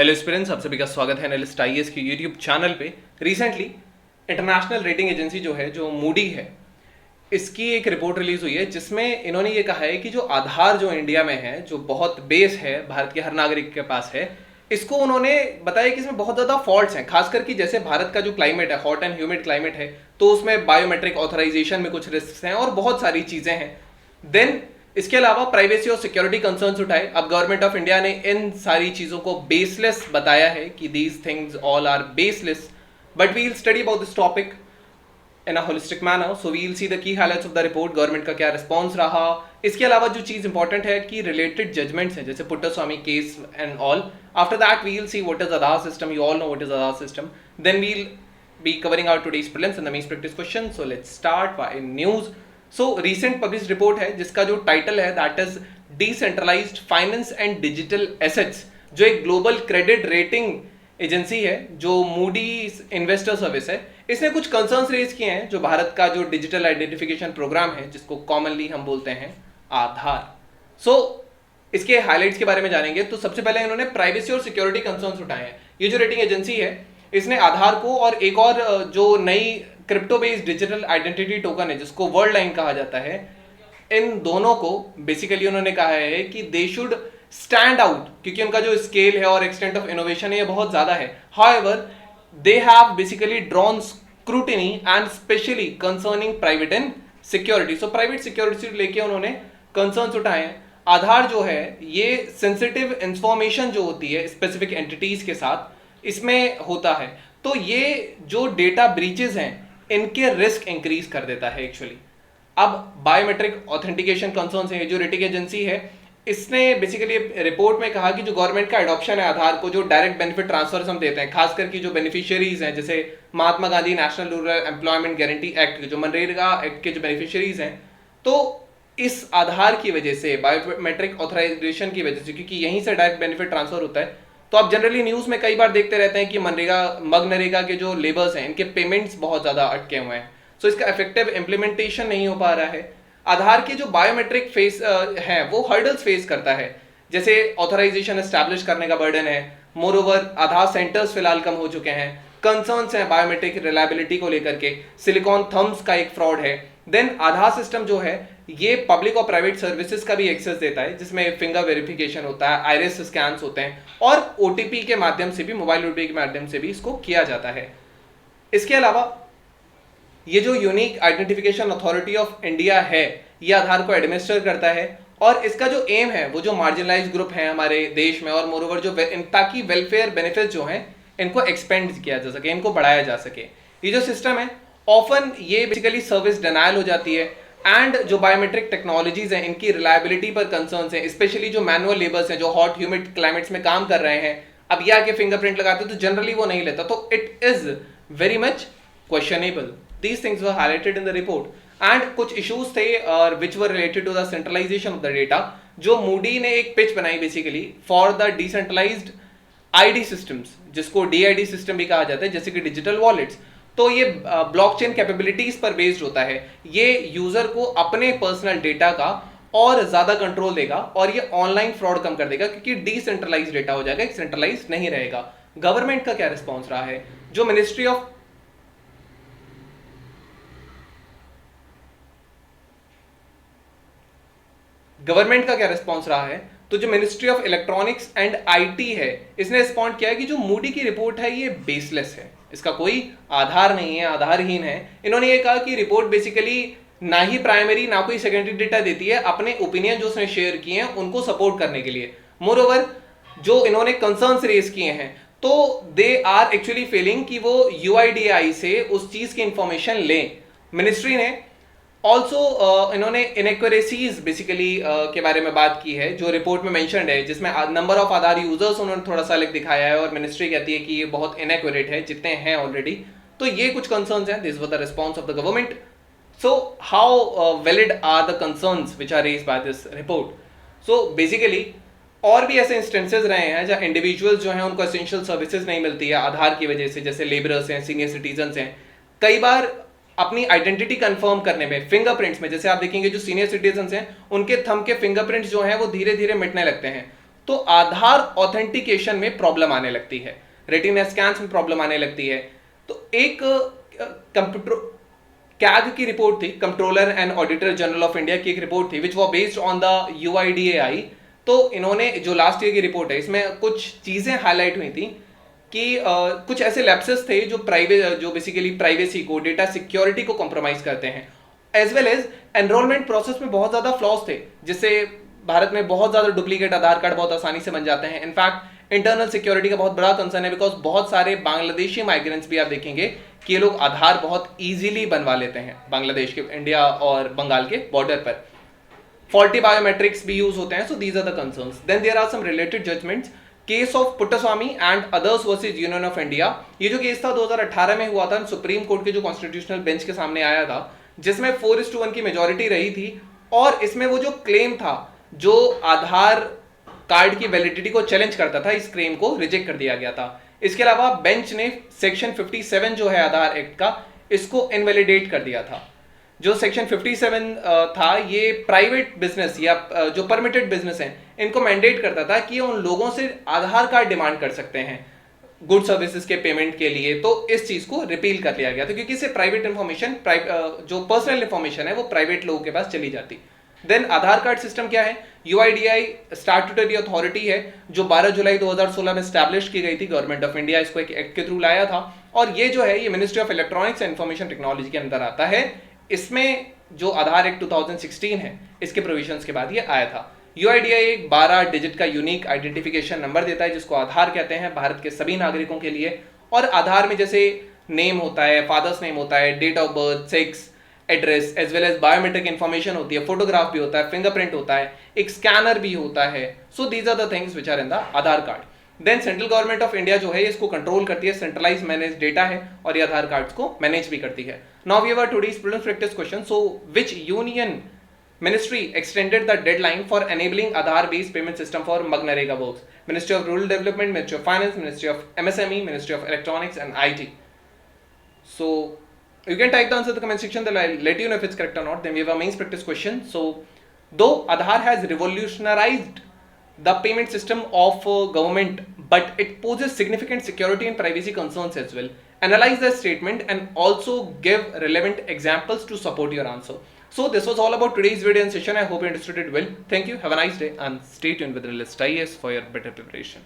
Hello aspirants, आप सभी का स्वागत है एनालिस्ट आईएएस के यूट्यूब चैनल पे। रिसेंटली इंटरनेशनल रेटिंग एजेंसी जो है, जो मूडी है, इसकी एक रिपोर्ट रिलीज हुई है जिसमें इन्होंने ये कहा है कि जो आधार जो इंडिया में है, जो बहुत बेस है, भारत के हर नागरिक के पास है, इसको उन्होंने बताया कि इसमें बहुत ज़्यादा फॉल्ट्स हैं। खासकर कि जैसे भारत का जो क्लाइमेट है, हॉट एंड ह्यूमिड क्लाइमेट है, तो उसमें बायोमेट्रिक ऑथराइजेशन में कुछ रिस्क हैं और बहुत सारी चीज़ें हैं। देन इसके अलावा प्राइवेसी और सिक्योरिटी कंसर्न्स उठाए। अब गवर्नमेंट ऑफ इंडिया ने इन सारी चीज़ों को बेसलेस बताया है कि these things all are baseless, but we will study about this topic in a holistic manner. So we will see the key highlights of the report, government का क्या response रहा। इसके अलावा जो चीज इंपॉर्टेंट है कि रिलेटेड जजमेंट्स हैं, जैसे Puttaswamy case and all. After that we will see what is Aadhaar system, you all know what is Aadhaar system. Then we will be covering out today's prelims and the mains practice questions. So let's start by news. So recent published report है जिसका जो title है that is decentralized finance and digital assets, जो एक global credit rating agency है, जो Moody investor service है। इसने कुछ कंसर्न्स रेज किए हैं जो भारत का जो डिजिटल आइडेंटिफिकेशन प्रोग्राम है, जिसको कॉमनली हम बोलते हैं आधार। इसके हाइलाइट्स के बारे में जानेंगे। तो सबसे पहले इन्होंने प्राइवेसी और सिक्योरिटी कंसर्न्स उठाए हैं। ये जो रेटिंग एजेंसी है, इसने आधार को और एक और जो नई crypto based digital identity token है, जिसको वर्ल्ड लाइन कहा जाता है, इन दोनों को बेसिकली उन्होंने कहा है कि दे शुड स्टैंड आउट, क्योंकि उनका जो स्केल है और एक्सटेंट ऑफ इनोवेशन है ये बहुत ज्यादा है। However they have basically drawn scrutiny and specially concerning private and security. So private security लेके उन्होंने concerns उठाए हैं। आधार जो है ये sensitive information जो होती है specific entities के साथ, इसमें होता है, तो ये जो data breaches हैं इनके risk increase कर देता है एक्चुअली। अब biometric authentication concerns है, जो रेटिंग एजेंसी है, इसने बेसिकली रिपोर्ट में कहा कि जो गवर्नमेंट का एडॉप्शन है आधार को, जो डायरेक्ट बेनिफिट ट्रांसफर हम देते हैं, खासकर की जो बेनिफिशियरीज हैं, जैसे Mahatma Gandhi national rural employment guarantee act, जो मनरेगा एक्ट के जो बेनिफिशियरीज हैं, तो इस आधार की वजह से, बायोमेट्रिक ऑथराइजेशन की वजह से, क्योंकि यहीं से डायरेक्ट बेनिफिट ट्रांसफर होता है, तो आप जनरली न्यूज में कई बार देखते रहते हैं कि मनरेगा के जो लेबर्स हैं, इनके पेमेंट्स बहुत ज्यादा अटके हुए हैं। सो इसका इफेक्टिव इम्प्लीमेंटेशन नहीं हो पा रहा है। आधार के जो बायोमेट्रिक फेस है वो हर्डल्स फेस करता है, जैसे ऑथराइजेशन एस्टैब्लिश करने का बर्डन है। मोरओवर आधार सेंटर्स फिलहाल कम हो चुके हैं। कंसर्न्स हैं बायोमेट्रिक रिलायबिलिटी को लेकर के। सिलिकॉन थम्स का एक फ्रॉड है। देन आधार सिस्टम जो है ये पब्लिक और प्राइवेट सर्विसेज का भी एक्सेस देता है, जिसमें फिंगर वेरिफिकेशन होता है, आइरिस स्कैन्स होते हैं, और ओटीपी के माध्यम से भी, मोबाइल ओटीपी के माध्यम से भी इसको किया जाता है। इसके अलावा ये जो unique identification authority of India है, ये आधार को एडमिनिस्टर करता है, और इसका जो एम है वो जो मार्जिनलाइज्ड ग्रुप है हमारे देश में, और मोरओवर जो ताकि वेलफेयर बेनिफिट जो हैं इनको एक्सपेंड किया जा सके, इनको बढ़ाया जा सके। ये जो सिस्टम है ऑफन ये बेसिकली सर्विस डिनायल हो जाती है, एंड जो बायोमेट्रिक टेक्नोलॉजीज हैं इनकी रिलायबिलिटी पर कंसर्न्स हैं, स्पेशली जो मैनुअल लेबर्स हैं, जो हॉट ह्यूमिड क्लाइमेट्स में काम कर रहे हैं, अब ये आके फिंगरप्रिंट लगाते तो जनरली वो नहीं लेता, तो it is very much questionable. These things were highlighted in the report, and कुछ issues थे which were related to the centralization of the data, जो मूडी ने एक पिच बनाई basically for the decentralized ID systems, जिसको DID system भी कहा जाता है, जैसे कि डिजिटल वॉलेट्स। तो ये ब्लॉकचेन कैपेबिलिटीज पर बेस्ड होता है। ये यूजर को अपने पर्सनल डेटा का और ज्यादा कंट्रोल देगा, और ये ऑनलाइन फ्रॉड कम कर देगा, क्योंकि डिसेंट्रलाइज डेटा हो जाएगा, एक सेंट्रलाइज नहीं रहेगा। गवर्नमेंट का क्या रिस्पॉन्स रहा है? जो मिनिस्ट्री ऑफ गवर्नमेंट का क्या रिस्पॉन्स रहा है? तो जो ministry of electronics and IT है, इसने रिस्पॉन्ड किया है कि जो मूडी की रिपोर्ट है ये बेसलेस है, इसका कोई आधार नहीं है, आधारहीन है। इन्होंने ये कहा कि रिपोर्ट बेसिकली ना ही प्राइमरी ना कोई सेकेंडरी डेटा देती है, अपने ओपिनियन जो उसने शेयर किए हैं उनको सपोर्ट करने के लिए। मोरओवर जो इन्होंने कंसर्न्स रेज किए हैं, तो दे आर एक्चुअली फेलिंग कि वो यूआईडीएआई से उस चीज की इंफॉर्मेशन लें। मिनिस्ट्री ने ऑल्सो इन्होंने इनएक्यूरेसीज बेसिकली के बारे में बात की है, जो रिपोर्ट में मेंशन्ड है, जिसमें नंबर ऑफ आधार यूजर्स उन्होंने थोड़ा सा अलग दिखाया है, और मिनिस्ट्री कहती है कि ये बहुत इनएक्यूरेट है, जितने हैं ऑलरेडी। तो ये कुछ कंसर्न्स हैं। This was the response of the government. So how valid are the concerns which are raised by this report? So basically और भी ऐसे इंस्टेंसेस रहे हैं जहाँ इंडिविजुअल्स जो हैं उनको एसेंशियल सर्विसेज नहीं मिलती है आधार की वजह से, जैसे लेबरर्स हैं, सीनियर सिटीजन्स हैं। कई बार अपनी आइडेंटिटी कंफर्म करने में, फिंगरप्रिंट्स में, जैसे आप देखेंगे जो सीनियर सिटीजन्स हैं उनके थंब के फिंगरप्रिंट्स जो हैं वो धीरे धीरे मिटने लगते हैं, तो आधार ऑथेंटिकेशन में प्रॉब्लम आने लगती है, रेटिना स्कैन्स में प्रॉब्लम आने लगती है। तो एक कंप्यूटर कैग की रिपोर्ट थी, controller and auditor general of India की एक रिपोर्ट थी which was based on the UIDAI। तो इन्होंने जो लास्ट ईयर की रिपोर्ट है इसमें कुछ चीजें हाईलाइट हुई थी कि कुछ ऐसे लैप्सेस थे जो बेसिकली प्राइवेसी को, डेटा सिक्योरिटी को कॉम्प्रोमाइज करते हैं, as well as enrolment process में बहुत ज्यादा फ्लॉज थे, जिससे भारत में बहुत ज्यादा डुप्लीकेट आधार कार्ड बहुत आसानी से बन जाते हैं। इनफैक्ट इंटरनल सिक्योरिटी का बहुत बड़ा कंसर्न है, बिकॉज बहुत सारे बांग्लादेशी माइग्रेंट्स भी आप देखेंगे कि ये लोग आधार बहुत इजीली बनवा लेते हैं बांग्लादेश के, इंडिया और बंगाल के बॉर्डर पर। फॉल्टी बायोमेट्रिक्स भी यूज होते हैं, so these are the concerns. Then there are some related judgments, case of Puttaswamy and others versus union of India. ये जो केस था 2018 में हुआ था, सुप्रीम कोर्ट के जो कॉन्स्टिट्यूशनल बेंच के सामने आया था, जिसमें 4:1 की मेजोरिटी रही थी। और इसमें वो जो क्लेम था, जो आधार कार्ड की वैलिडिटी को चैलेंज करता था, इस क्लेम को रिजेक्ट कर दिया गया था। इसके अलावा बेंच ने सेक्शन 57 जो है आधार एक्ट का, इसको इनवैलिडेट कर दिया था। जो सेक्शन 57 था, ये प्राइवेट बिजनेस या जो परमिटेड बिजनेस हैं, इनको मैंडेट करता था कि उन लोगों से आधार कार्ड डिमांड कर सकते हैं गुड सर्विसेज के पेमेंट के लिए। तो इस चीज को रिपील कर लिया गया था, क्योंकि इससे प्राइवेट इंफॉर्मेशन, जो पर्सनल इंफॉर्मेशन है वो प्राइवेट लोगों के पास चली जाती। देन आधार कार्ड सिस्टम क्या है? UIDAI स्टैट्यूटरी अथॉरिटी है जो 12 जुलाई 2016 में स्टैब्लिश की गई थी। गवर्नमेंट ऑफ इंडिया इसको एक एक्ट के थ्रू लाया था, और ये जो है ये ministry of electronics and information technology के अंदर आता है। इसमें जो आधार एक्ट 2016 है, इसके प्रोविजंस के बाद ये आया था। UIDAI एक 12 डिजिट का यूनिक आइडेंटिफिकेशन नंबर देता है, जिसको आधार कहते हैं, भारत के सभी नागरिकों के लिए। और आधार में जैसे नेम होता है, फादर्स नेम होता है, date of birth, sex, address, as well as biometric information होती है, फोटोग्राफ भी होता है, फिंगरप्रिंट होता है, एक स्कैनर भी होता है। So these are the things which are in the Aadhaar card. Then central government of India जो है इसको कंट्रोल करती है, सेंट्रलाइज मैनेज डेटा है, और ये आधार कार्ड्स को मैनेज भी करती है। Now we have today's prelims practice question. So which union ministry extended the deadline for enabling Aadhaar based payment system for मनरेगा works? Ministry of rural development, ministry of finance, ministry of MSME, ministry of electronics and IT. So you can type the answer in the comment section, then I'll let you know if it's correct or not. Then we have a mains practice question. So though Aadhaar has revolutionized the payment system of government, but it poses significant security and privacy concerns as well. Analyze the statement and also give relevant examples to support your answer. So this was all about today's video and session. I hope you understood it well. Thank you. Have a nice day and stay tuned with Realist IAS for your better preparation.